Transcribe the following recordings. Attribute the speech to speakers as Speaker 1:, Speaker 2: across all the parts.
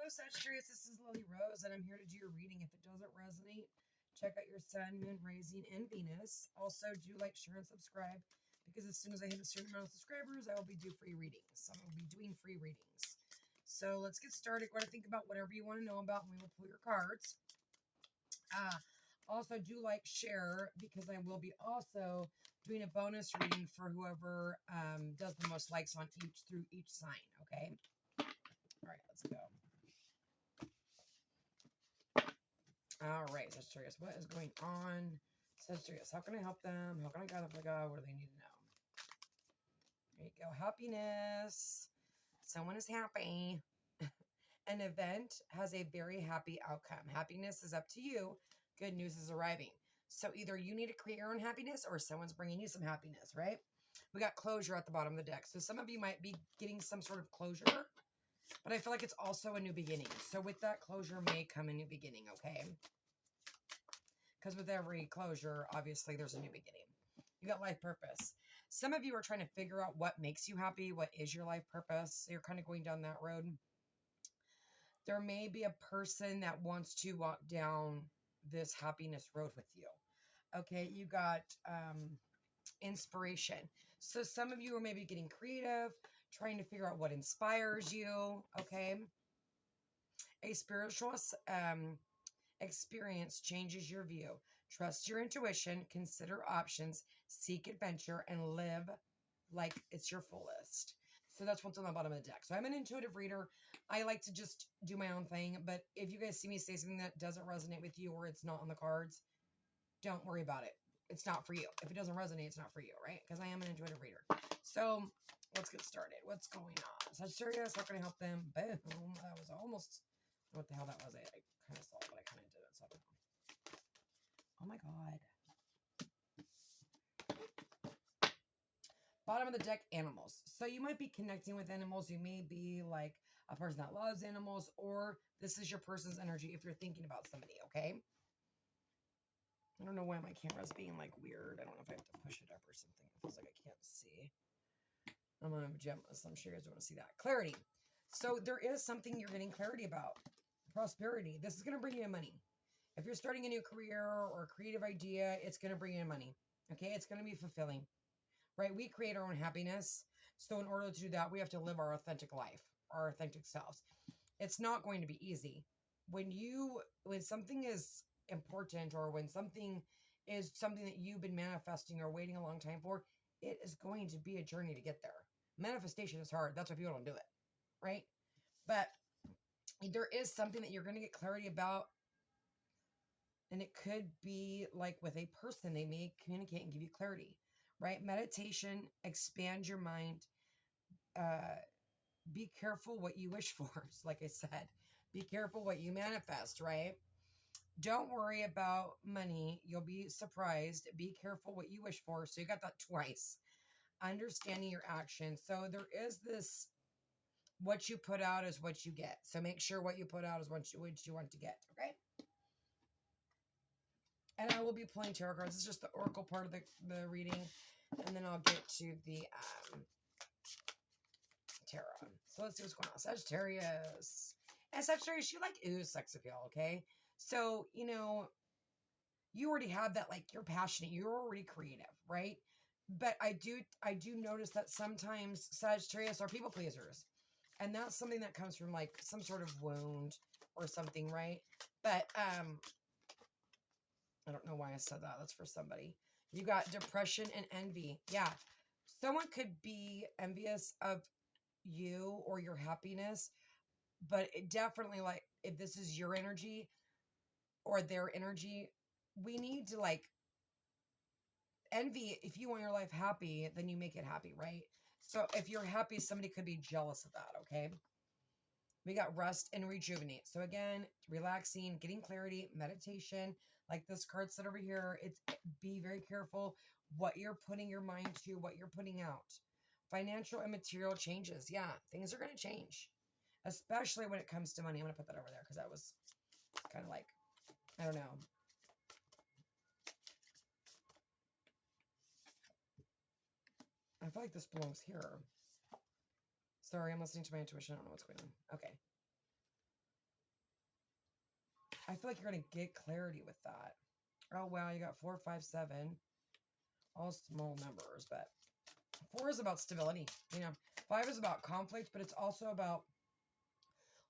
Speaker 1: Sagittarius, this is Lily Rose, and I'm here to do your reading. If it doesn't resonate, check out your Sun, Moon, Rising, and Venus. Also, do like, share, and subscribe, because as soon as I hit a certain amount of subscribers, I will be doing free readings. So I will be doing free readings. So let's get started. Go to think about whatever you want to know about, and we will pull your cards. Also, do like, share, because I will be also doing a bonus reading for whoever does the most likes on each sign, okay? All right, let's go. All right, Sagittarius, what is going on? Sagittarius, how can I help them? How can I guide them? What do they need to know? There you go. Happiness. Someone is happy. An event has a very happy outcome. Happiness is up to you. Good news is arriving. So either you need to create your own happiness or someone's bringing you some happiness, right? We got closure at the bottom of the deck. So some of you might be getting some sort of closure, but I feel like it's also a new beginning. So with that closure may come a new beginning, okay? Because with every closure, obviously, there's a new beginning. You got life purpose. Some of you are trying to figure out what makes you happy. What is your life purpose? So you're kind of going down that road. There may be a person that wants to walk down this happiness road with you. Okay, you got inspiration. So some of you are maybe getting creative, trying to figure out what inspires you. Okay. A spiritual experience changes your view. Trust your intuition, consider options, seek adventure, and live like it's your fullest. So that's what's on the bottom of the deck. So I'm an intuitive reader. I like to just do my own thing. But if you guys see me say something that doesn't resonate with you or it's not on the cards, don't worry about it. It's not for you. If it doesn't resonate, it's not for you, right? Because I am an intuitive reader. So let's get started. What's going on? Sagittarius, how can I help them? Boom. That was almost... What the hell that was. I kind of saw it, but I kind of didn't. So. Oh my God. Bottom of the deck, animals. So you might be connecting with animals. You may be like a person that loves animals, or this is your person's energy if you're thinking about somebody, okay? I don't know why my camera's being like weird. I don't know if I have to push it up or something. It feels like I can't see. I'm on pajamas. I'm sure you guys don't want to see that. Clarity. So there is something you're getting clarity about. Prosperity. This is going to bring you money. If you're starting a new career or a creative idea, it's going to bring in money. Okay, it's going to be fulfilling, right? We create our own happiness. So in order to do that, we have to live our authentic life, our authentic selves. It's not going to be easy. When something is important, or when something is something that you've been manifesting or waiting a long time for, it is going to be a journey to get there. Manifestation is hard. That's why people don't do it, right? But there is something that you're going to get clarity about. And it could be like with a person, they may communicate and give you clarity, right? Meditation, expand your mind. Be careful what you wish for. Like I said, be careful what you manifest, right? Don't worry about money. You'll be surprised. Be careful what you wish for. So you got that twice. Understanding your actions. So there is this, what you put out is what you get. So make sure what you put out is what you want to get, okay? And I will be pulling tarot cards. It's just the oracle part of the reading. And then I'll get to the tarot. So let's see what's going on. Sagittarius. And Sagittarius, you like ooze sex appeal, okay? So, you already have that, like, you're passionate. You're already creative, right? But I do notice that sometimes Sagittarius are people pleasers. And that's something that comes from, like, some sort of wound or something, right? But, I don't know why I said that. That's for somebody. You got depression and envy. Yeah. Someone could be envious of you or your happiness, but it definitely, like, if this is your energy or their energy, we need to, like, envy. If you want your life happy, then you make it happy, right? So if you're happy, somebody could be jealous of that, okay? We got rest and rejuvenate. So again, relaxing, getting clarity, meditation. Like this card said over here, it's be very careful what you're putting your mind to, what you're putting out. Financial and material changes. Yeah, things are going to change, especially when it comes to money. I'm going to put that over there because that was kind of like, I don't know. I feel like this belongs here. Sorry, I'm listening to my intuition. I don't know what's going on. Okay. I feel like you're going to get clarity with that. Oh, wow. You got 4, 5, 7. All small numbers, but 4 is about stability. You know, 5 is about conflict, but it's also about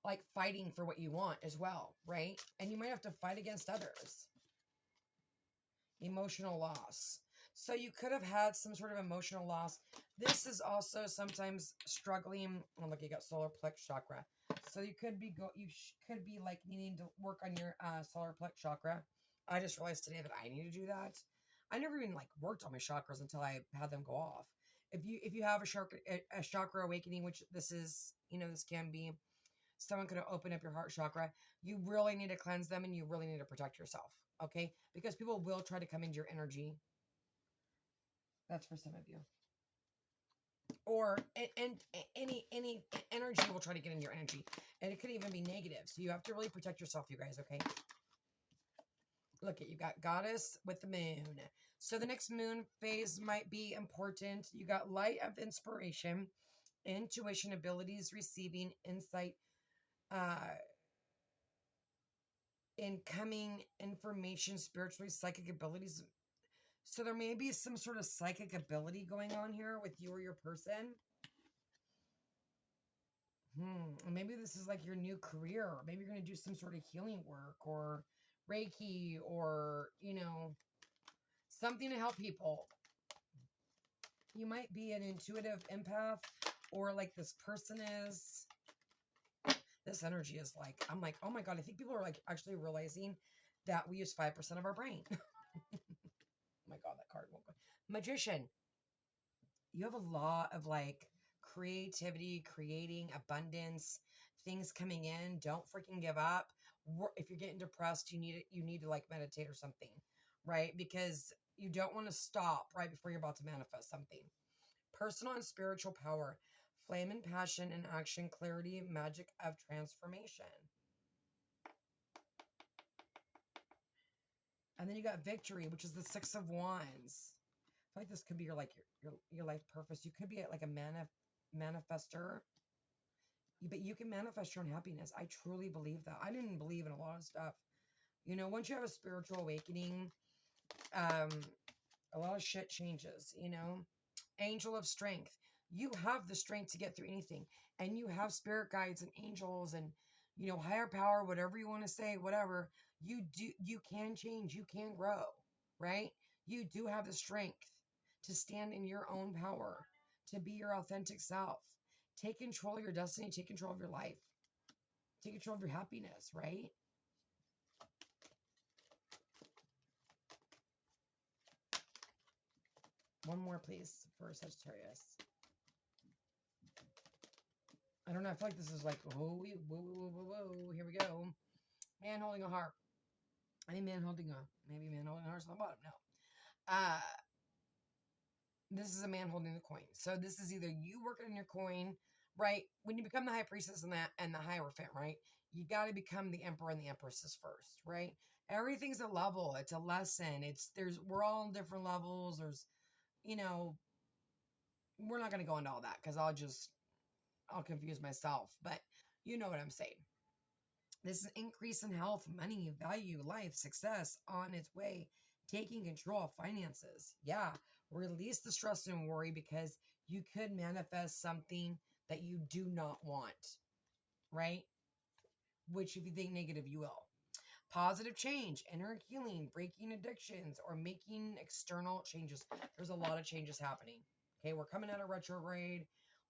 Speaker 1: like fighting for what you want as well, right? And you might have to fight against others. Emotional loss. So you could have had some sort of emotional loss. This is also sometimes struggling. Oh, look, you got solar plex chakra. So you could be could be like needing to work on your solar plex chakra. I just realized today that I need to do that. I never even like worked on my chakras until I had them go off. If you have a chakra awakening, which this is, you know, this can be, someone could open up your heart chakra. You really need to cleanse them, and you really need to protect yourself. Okay, because people will try to come into your energy. That's for some of you. Or and any energy will try to get in your energy, and it could even be negative. So you have to really protect yourself, you guys. Okay. Look at, you got goddess with the moon. So the next moon phase might be important. You got light of inspiration, intuition, abilities, receiving insight, incoming information, spiritually psychic abilities. So there may be some sort of psychic ability going on here with you or your person. Maybe this is like your new career. Maybe you're going to do some sort of healing work or Reiki or, you know, something to help people. You might be an intuitive empath, or like this person is. This energy is like, I'm like, oh my God, I think people are like actually realizing that we use 5% of our brain. Oh my God, that card won't go. Magician. You have a lot of like creativity, creating abundance, things coming in. Don't freaking give up. If you're getting depressed, you need to like meditate or something, right? Because you don't want to stop right before you're about to manifest something. Personal and spiritual power, flame and passion and action, clarity, magic of transformation. And then you got victory, which is the 6 of Wands. I feel like this could be your like your life purpose. You could be like a manifester, but you can manifest your own happiness. I truly believe that. I didn't believe in a lot of stuff. You know, once you have a spiritual awakening, a lot of shit changes, you know. Angel of strength. You have the strength to get through anything, and you have spirit guides and angels and, you know, higher power, whatever you want to say, whatever. You can change, you can grow, right? You do have the strength to stand in your own power, to be your authentic self. Take control of your destiny, take control of your life, take control of your happiness, right? One more, please, for Sagittarius. I don't know. I feel like this is like, whoa, here we go. Man holding a harp. Maybe man holding a horse on the bottom. No. This is a man holding the coin. So this is either you working on your coin, right? When you become the high priestess and the Hierophant, right? You got to become the emperor and the empresses first, right? Everything's a level. It's a lesson. We're all on different levels. There's, you know, we're not going to go into all that because I'll confuse myself, but you know what I'm saying. This is increase in health, money, value, life, success on its way, taking control of finances. Yeah, release the stress and worry because you could manifest something that you do not want, right? Which if you think negative, you will. Positive change, inner healing, breaking addictions, or making external changes. There's a lot of changes happening. Okay, we're coming out of retrograde.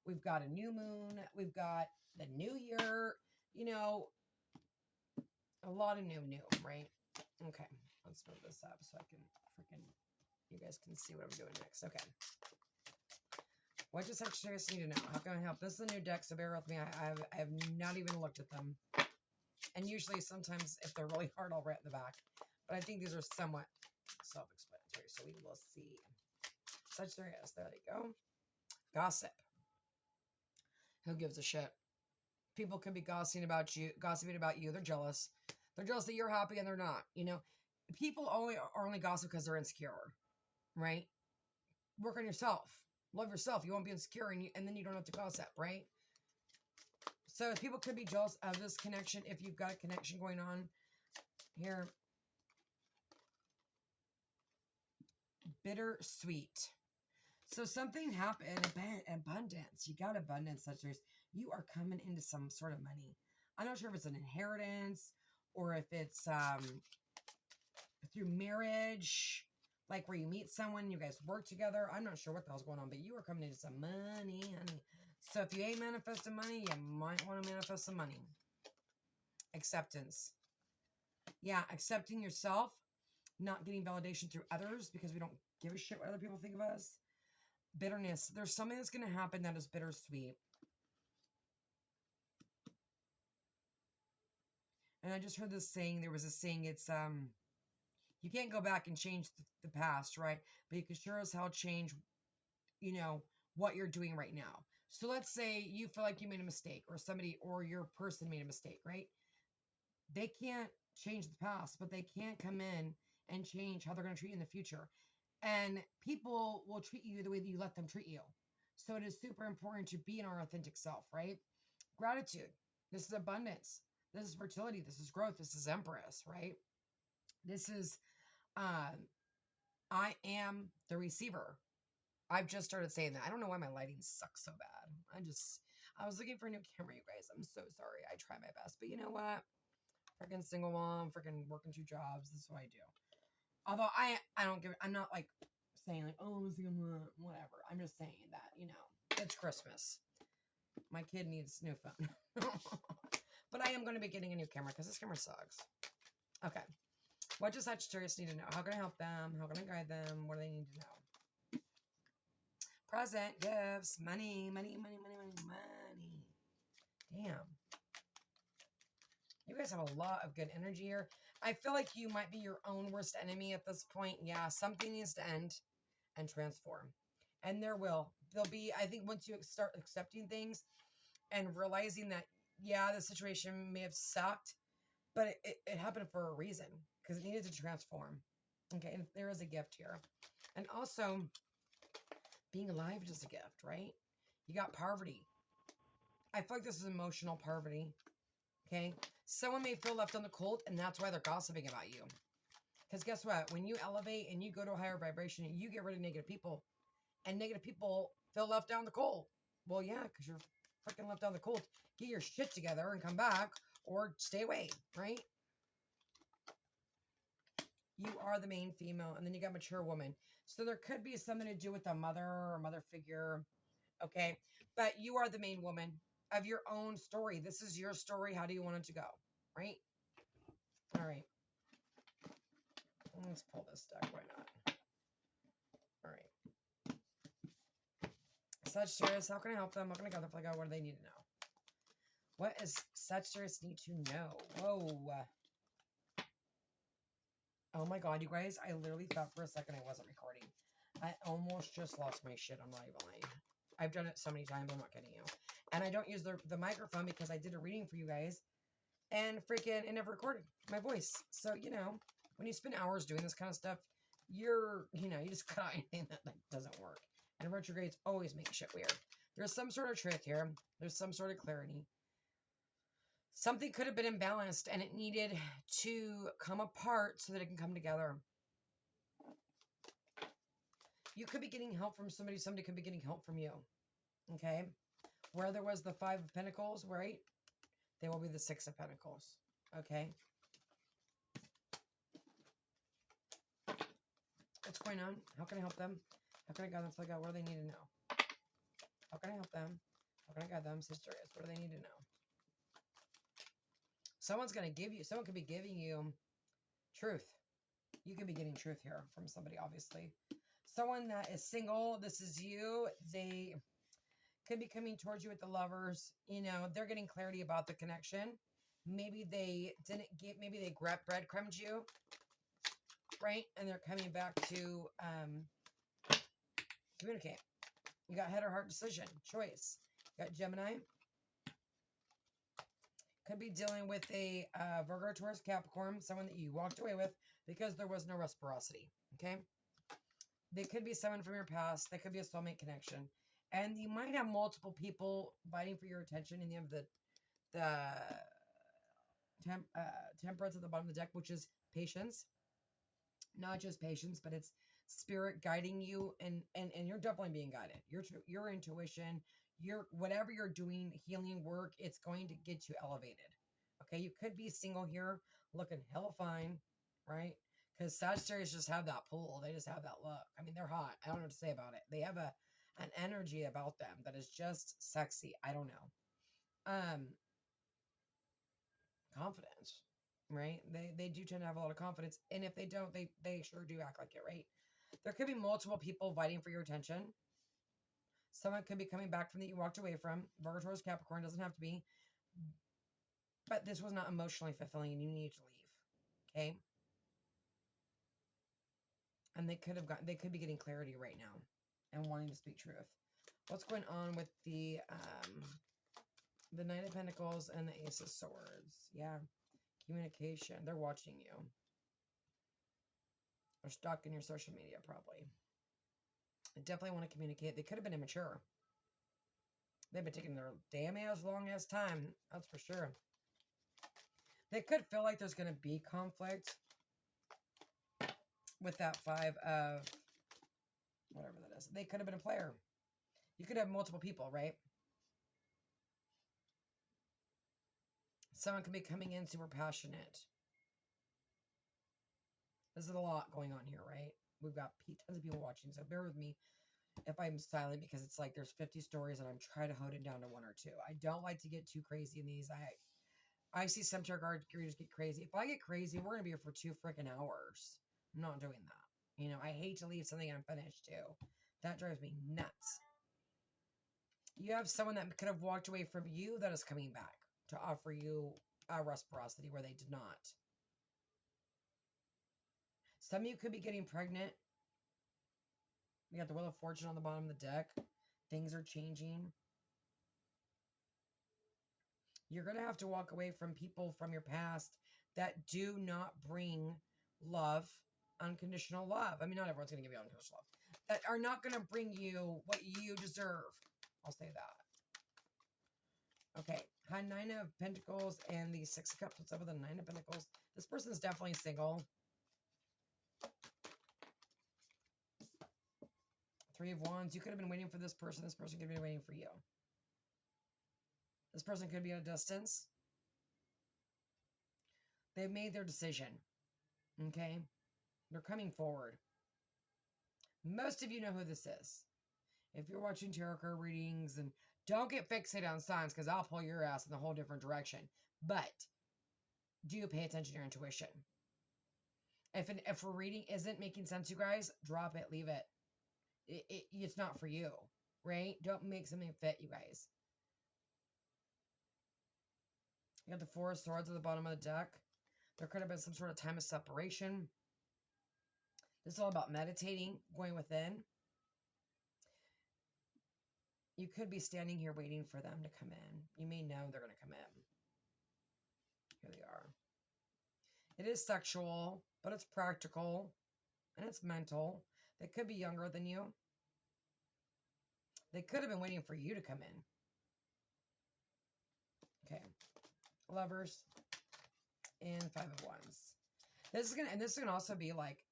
Speaker 1: We've got a new moon. We've got the new year. You know, a lot of new, right? Okay, let's move this up so I can you guys can see what I'm doing next. Okay. What does Sagittarius need to know? How can I help? This is a new deck, so bear with me. I have not even looked at them. And usually, sometimes, if they're really hard, I'll write in the back. But I think these are somewhat self-explanatory, so we will see. Sagittarius, there you go. Gossip. Who gives a shit? People could be gossiping about you. They're jealous. They're jealous that you're happy and they're not. You know, people are only gossip because they're insecure, right? Work on yourself. Love yourself. You won't be insecure, and then you don't have to gossip, right? So people could be jealous of this connection if you've got a connection going on. Here. Bittersweet. So something happened. Abundance. You got abundance, Sagittarius. You are coming into some sort of money. I'm not sure if it's an inheritance or if it's through marriage, like where you meet someone, you guys work together. I'm not sure what the hell's going on, but you are coming into some money, honey. So if you ain't manifesting money, you might want to manifest some money. Acceptance. Yeah, accepting yourself, not getting validation through others because we don't give a shit what other people think of us. Bitterness. There's something that's going to happen that is bittersweet. And I just heard this saying, there was a saying, it's, you can't go back and change the past, right? But you can sure as hell change, you know, what you're doing right now. So let's say you feel like you made a mistake or somebody or your person made a mistake, right? They can't change the past, but they can't come in and change how they're going to treat you in the future. And people will treat you the way that you let them treat you. So it is super important to be in our authentic self, right? Gratitude. This is abundance. This is fertility. This is growth. This is Empress, right? This is, I am the receiver. I've just started saying that. I don't know why my lighting sucks so bad. I was looking for a new camera, you guys. I'm so sorry. I try my best. But you know what? Freaking single mom, freaking working 2 jobs. This is what I do. Although I don't give, I'm not like saying like, oh, I'm a single mom, whatever. I'm just saying that, you know, it's Christmas. My kid needs a new phone. But I am going to be getting a new camera because this camera sucks. Okay. What does Sagittarius need to know? How can I help them? How can I guide them? What do they need to know? Present, gifts, money, money, money, money, money, money. Damn. You guys have a lot of good energy here. I feel like you might be your own worst enemy at this point. Yeah, something needs to end and transform. And there'll be, I think once you start accepting things and realizing that, yeah, the situation may have sucked, but it happened for a reason because it needed to transform. Okay, and there is a gift here. And also, being alive is a gift, right? You got poverty. I feel like this is emotional poverty. Okay? Someone may feel left on the cold, and that's why they're gossiping about you. Because guess what? When you elevate and you go to a higher vibration, you get rid of negative people. And negative people feel left down the cold. Well, yeah, because you're freaking left down the cold. Get your shit together and come back, or stay away, right? You are the main female, and then you got mature woman. So there could be something to do with a mother or mother figure, okay? But you are the main woman of your own story. This is your story. How do you want it to go, right? All right. Let's pull this deck. Why not? All right. Sagittarius, how can I help them? How can I gather for God? What do they need to know? What does Sagittarius need to know? Whoa. Oh my God, you guys, I literally thought for a second I wasn't recording. I almost just lost my shit. I'm not even lying. I've done it so many times, I'm not kidding you. And I don't use the microphone because I did a reading for you guys and freaking it never recorded my voice. So, you know, when you spend hours doing this kind of stuff, you just cut out anything that doesn't work. And retrogrades always make shit weird. There's some sort of truth here. There's some sort of clarity. Something could have been imbalanced and it needed to come apart so that it can come together. You could be getting help from somebody. Somebody could be getting help from you. Okay? Where there was the 5 of Pentacles, right? There will be the 6 of Pentacles. Okay? What's going on? How can I help them? How can I guide them to figure out what they need to know? How can I help them? How can I guide them? Sagittarius, what do they need to know? Someone could be giving you truth. You could be getting truth here from somebody, obviously. Someone that is single, this is you. They could be coming towards you with the lovers. You know, they're getting clarity about the connection. Maybe they breadcrumbed you, right? And they're coming back to communicate. You got head or heart decision, choice. You got Gemini. Could be dealing with a Virgo, Taurus, Capricorn, someone that you walked away with because there was no reciprocity, okay? They could be someone from your past. They could be a soulmate connection. And you might have multiple people fighting for your attention in the end of the Temperance at the bottom of the deck, which is patience. Not just patience, but it's spirit guiding you, and you're definitely being guided. Your intuition, your whatever you're doing, healing work, it's going to get you elevated. Okay, you could be single here, looking hella fine, right? Because Sagittarius just have that pull. They just have that look. I mean, they're hot. I don't know what to say about it. They have an energy about them that is just sexy. I don't know. Confidence, right? They do tend to have a lot of confidence, and if they don't, they sure do act like it, right? There could be multiple people fighting for your attention. Someone could be coming back from that you walked away from. Virgo, Taurus, Capricorn, doesn't have to be, but this was not emotionally fulfilling, and you need to leave. Okay, and they could be getting clarity right now and wanting to speak truth. What's going on with the Knight of Pentacles and the Ace of Swords? Yeah, communication. They're watching you. They're stalking your social media, probably. They definitely want to communicate. They could have been immature. They've been taking their damn ass long ass time. That's for sure. They could feel like there's going to be conflict with that 5 of whatever that is. They could have been a player. You could have multiple people, right? Someone could be coming in super passionate. This is a lot going on here, right? We've got tons of people watching, so bear with me if I'm silent, because it's like there's 50 stories and I'm trying to hold it down to 1 or 2. I don't like to get too crazy in these. I see some tarot readers get crazy. If I get crazy, we're going to be here for 2 freaking hours. I'm not doing that. You know, I hate to leave something unfinished too. That drives me nuts. You have someone that could have walked away from you that is coming back to offer you a reciprocity where they did not. Some of you could be getting pregnant. We got the Wheel of Fortune on the bottom of the deck. Things are changing. You're going to have to walk away from people from your past that do not bring love, unconditional love. I mean, not everyone's going to give you unconditional love. That are not going to bring you what you deserve. I'll say that. Okay. High 9 of Pentacles and the 6 of Cups. What's up with the 9 of Pentacles? This person's definitely single. 3 of Wands. You could have been waiting for this person. This person could have been waiting for you. This person could be at a distance. They've made their decision. Okay? They're coming forward. Most of you know who this is. If you're watching tarot card readings, and don't get fixated on signs, because I'll pull your ass in a whole different direction. But do pay attention to your intuition. If a reading isn't making sense, you guys, drop it, leave it. It's not for you, right? Don't make something fit, you guys. You got the 4 of Swords at the bottom of the deck. There could have been some sort of time of separation. This is all about meditating, going within. You could be standing here waiting for them to come in. You may know they're going to come in. Here they are. It is sexual, but it's practical, and it's mental. They could be younger than you. They could have been waiting for you to come in. Okay. Lovers and 5 of Wands. This is gonna also be like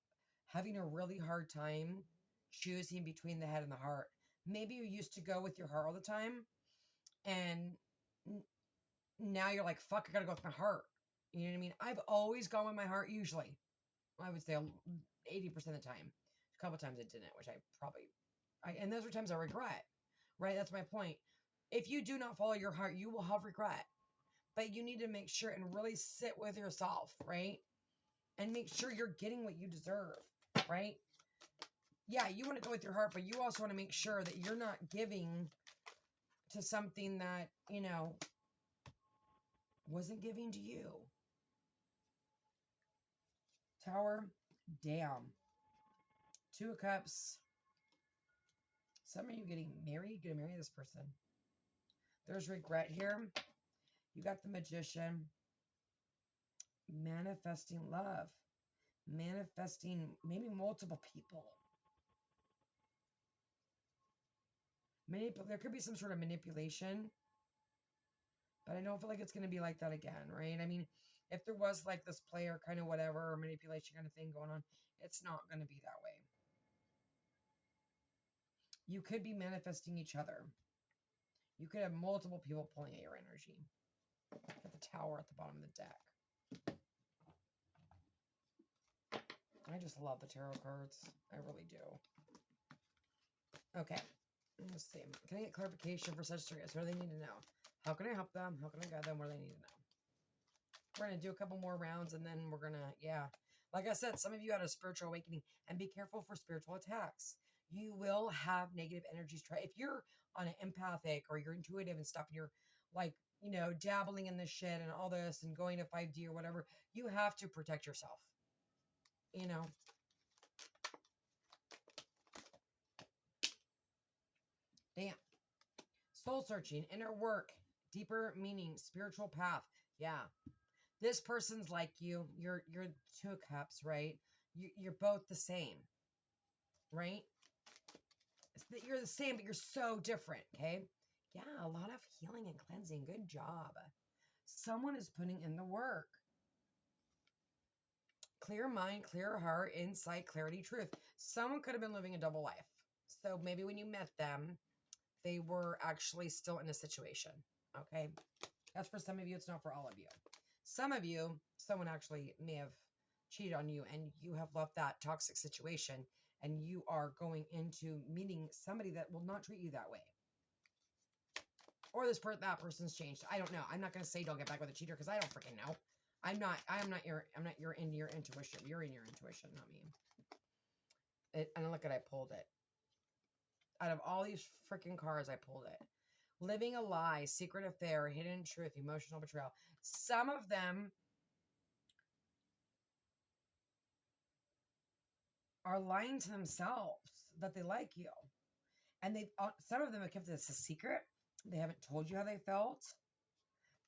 Speaker 1: having a really hard time choosing between the head and the heart. Maybe you used to go with your heart all the time, and now you're like, fuck, I gotta go with my heart. You know what I mean? I've always gone with my heart, usually. I would say 80% of the time. A couple times I didn't, which and those are times I regret, right? That's my point. If you do not follow your heart, you will have regret. But you need to make sure and really sit with yourself, right? And make sure you're getting what you deserve, right? Yeah, you want to go with your heart, but you also want to make sure that you're not giving to something that, you know, wasn't giving to you. Tower, damn. 2 of Cups. Some of you getting married. You're going to marry this person. There's regret here. You got the Magician. Manifesting love. Manifesting maybe multiple people. There could be some sort of manipulation. But I don't feel like it's going to be like that again, right? I mean, If there was like this player kind of whatever, or manipulation kind of thing going on, it's not going to be that way. You could be manifesting each other. You could have multiple people pulling at your energy. At the Tower at the bottom of the deck. I just love the tarot cards. I really do. Okay. Let's see. Can I get clarification for Sagittarius? What do they need to know? How can I help them? How can I guide them? What do they need to know? We're going to do a couple more rounds and then we're going to, Like I said, some of you had a spiritual awakening, and be careful for spiritual attacks. You will have negative energies. If you're on an empathic or you're intuitive and stuff, and you're like, dabbling in this shit and all this and going to 5D or whatever, you have to protect yourself. Damn. Soul searching, inner work, deeper meaning, spiritual path. Yeah. This person's like you. You're 2 cups, right? You're both the same, right? You're the same, but you're so different, okay? Yeah, a lot of healing and cleansing. Good job. Someone is putting in the work. Clear mind, clear heart, insight, clarity, truth. Someone could have been living a double life. So maybe when you met them, they were actually still in a situation, okay? That's for some of you. It's not for all of you. Some of you, someone actually may have cheated on you and you have left that toxic situation and you are going into meeting somebody that will not treat you that way. Or that person's changed. I don't know. I'm not going to say don't get back with a cheater because I don't freaking know. I'm not your in your intuition. You're in your intuition, not me. And look at, I pulled it. Out of all these freaking cards, I pulled it. Living a lie, secret affair, hidden truth, emotional betrayal. Some of them are lying to themselves that they like you. And some of them have kept this a secret. They haven't told you how they felt.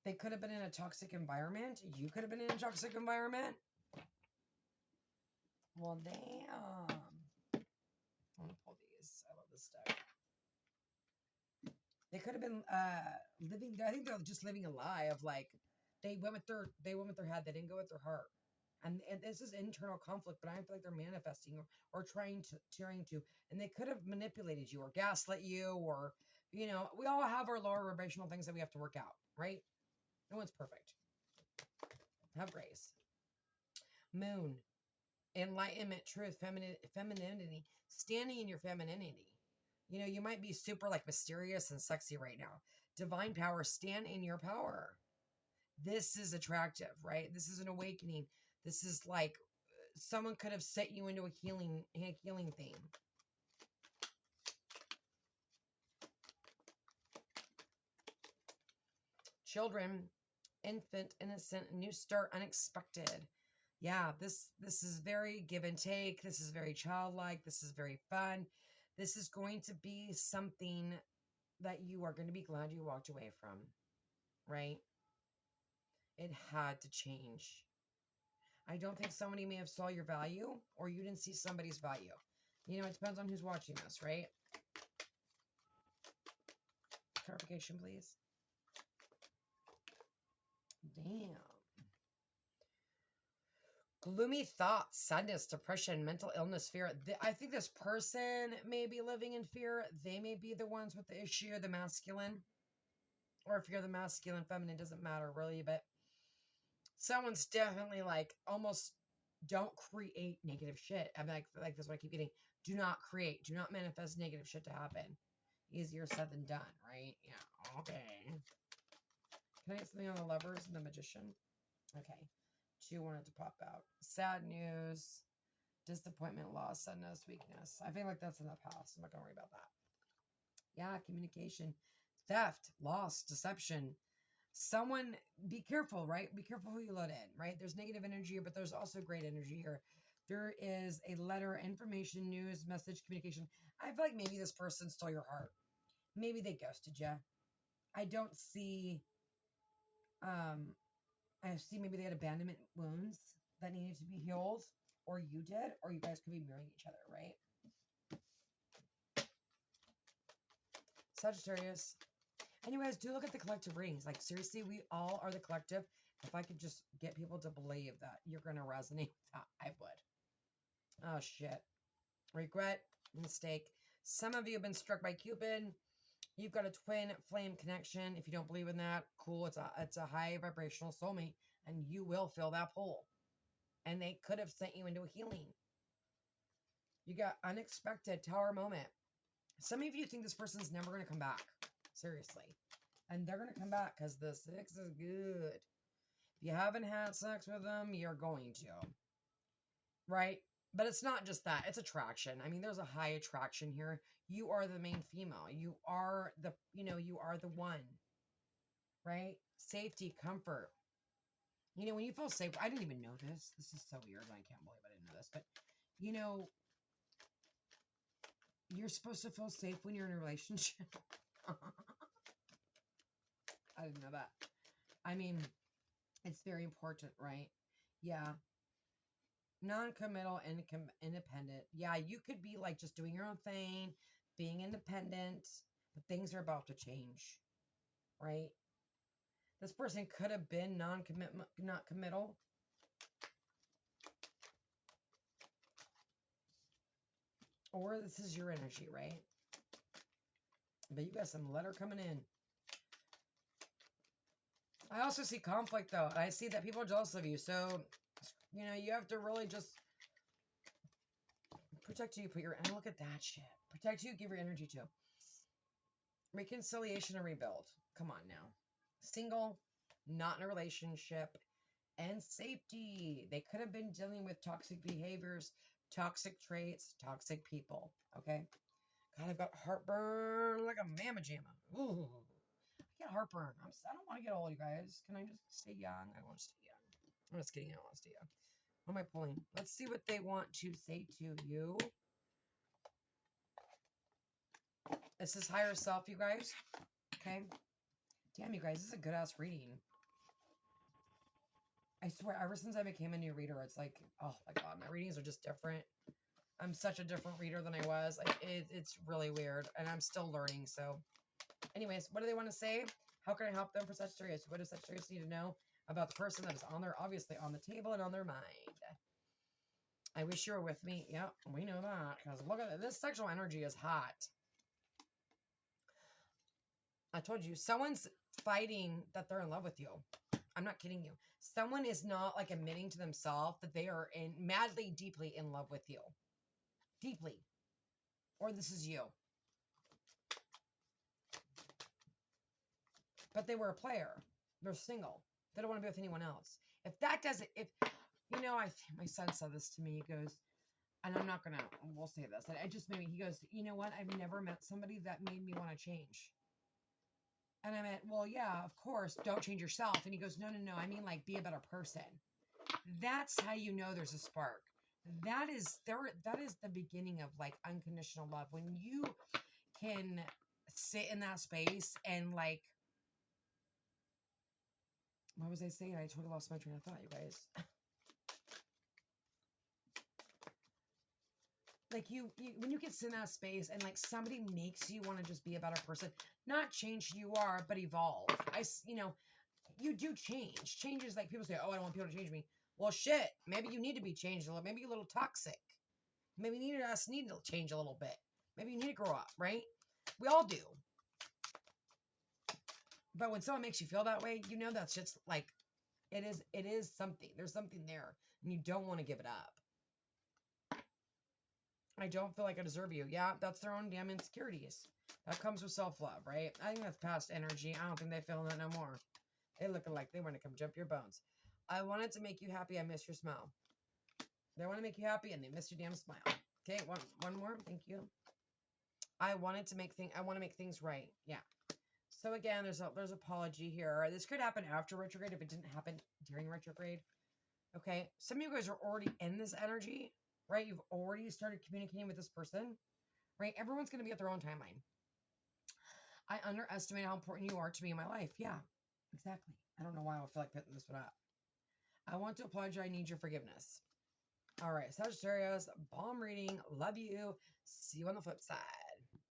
Speaker 1: They could have been in a toxic environment. You could have been in a toxic environment. Well, damn. I want to pull these. I love this deck. They could have been living. I think they're just living a lie of like they went with their head. They didn't go with their heart. And this is internal conflict, but I feel like they're manifesting or trying to, and they could have manipulated you or gaslit you, or, we all have our lower vibrational things that we have to work out, right? No one's perfect. Have grace. Moon, enlightenment, truth, femininity, standing in your femininity. You might be super like mysterious and sexy right now. Divine power, stand in your power. This is attractive, right? This is an awakening. This is like someone could have set you into a healing theme. Children, infant, innocent, new start, unexpected. Yeah, this is very give and take. This is very childlike. This is very fun. This is going to be something that you are going to be glad you walked away from, right? It had to change. I don't think somebody may have saw your value or you didn't see somebody's value. It depends on who's watching this, right? Clarification, please. Damn. Gloomy thoughts, sadness, depression, mental illness, fear. I think this person may be living in fear. They may be the ones with the issue, the masculine. Or if you're the masculine, feminine, doesn't matter really, but someone's definitely like almost don't create negative shit. I'm like that's what I keep getting. Do not create. Do not manifest negative shit to happen. Easier said than done, right? Yeah. Okay. Can I get something on the Lovers and the Magician? Okay. 2 wanted to pop out. Sad news. Disappointment, loss, sadness, weakness. I feel like that's in the past. I'm not going to worry about that. Yeah. Communication. Theft, loss, deception. Someone, be careful, right? Be careful who you let in, right? There's negative energy here, but there's also great energy here. There is a letter, information, news, message, communication. I feel like maybe this person stole your heart. Maybe they ghosted you. I don't see, I see maybe they had abandonment wounds that needed to be healed, or you did, or you guys could be mirroring each other, right? Sagittarius. And you guys do look at the collective readings. Like, seriously, we all are the collective. If I could just get people to believe that you're going to resonate with that, I would. Oh, shit. Regret, mistake. Some of you have been struck by Cupid. You've got a twin flame connection. If you don't believe in that, cool. It's a high vibrational soulmate, and you will feel that pull. And they could have sent you into a healing. You got unexpected tower moment. Some of you think this person's never going to come back. Seriously. And they're going to come back because the 6 is good. If you haven't had sex with them, you're going to. Right? But it's not just that. It's attraction. I mean, there's a high attraction here. You are the main female. You are the one. Right? Safety, comfort. You know, when you feel safe, I didn't even know this. This is so weird. I can't believe I didn't know this. But, you know, you're supposed to feel safe when you're in a relationship. I didn't know that. I mean, it's very important, right? Yeah. Non-committal and independent. Yeah, you could be like just doing your own thing, being independent, but things are about to change, right? This person could have been not committal. Or this is your energy, right? But you got some letter coming in. I also see conflict, though. I see that people are jealous of you. So, you know, you have to really just protect you. And look at that shit. Protect you, give your energy to. Reconciliation and rebuild. Come on now. Single, not in a relationship, and safety. They could have been dealing with toxic behaviors, toxic traits, toxic people. Okay? God, I've got heartburn like a mamma jamma. Ooh. I get heartburn. I don't want to get old, you guys. Can I just stay young? I want to stay young. I'm just kidding. I want to stay young. What am I pulling? Let's see what they want to say to you. This is higher self, you guys. Okay? Damn, you guys. This is a good-ass reading. I swear, ever since I became a new reader, it's like, oh my God, my readings are just different. I'm such a different reader than I was. Like, it's really weird, and I'm still learning. So, anyways, what do they want to say? How can I help them for Sagittarius? What does Sagittarius need to know about the person that is obviously on the table and on their mind? I wish you were with me. Yep, we know that. Because look at it. This sexual energy is hot. I told you, someone's fighting that they're in love with you. I'm not kidding you. Someone is not like admitting to themselves that they are madly, deeply in love with you. Deeply. Or this is you. But they were a player. They're single. They don't want to be with anyone else. If that doesn't, you know, my son said this to me. He goes, and I'm not going to, we'll say this. And it just made me, he goes, you know what? I've never met somebody that made me want to change. And I meant, well, yeah, of course, don't change yourself. And he goes, no, I mean, like, be a better person. That's how you know there's a spark. That is the beginning of, like, unconditional love. When you can sit in that space and, like, what was I saying? I totally lost my train of thought, you guys. Like, when you get in that space and, like, somebody makes you want to just be a better person, not change who you are, but evolve. You do change. Change is like, people say, oh, I don't want people to change me. Well, shit, maybe you need to be changed a little. Maybe you're a little toxic. Maybe you need to change a little bit. Maybe you need to grow up, right? We all do. But when someone makes you feel that way, you know that's just like, it is something. There's something there, and you don't want to give it up. I don't feel like I deserve you. Yeah, that's their own damn insecurities. That comes with self-love, right? I think that's past energy. I don't think they feel that no more. They look like they want to come jump your bones. I wanted to make you happy. I miss your smile. They want to make you happy, and they miss your damn smile. Okay, one more. Thank you. I want to make things right. Yeah. So again, there's apology here. This could happen after retrograde if it didn't happen during retrograde. Okay. Some of you guys are already in this energy. Right? You've already started communicating with this person, right? Everyone's going to be at their own timeline. I underestimate how important you are to me in my life. Yeah, exactly. I don't know why I feel like putting this one up. I want to apologize. I need your forgiveness. All right, Sagittarius, bomb reading. Love you. See you on the flip side.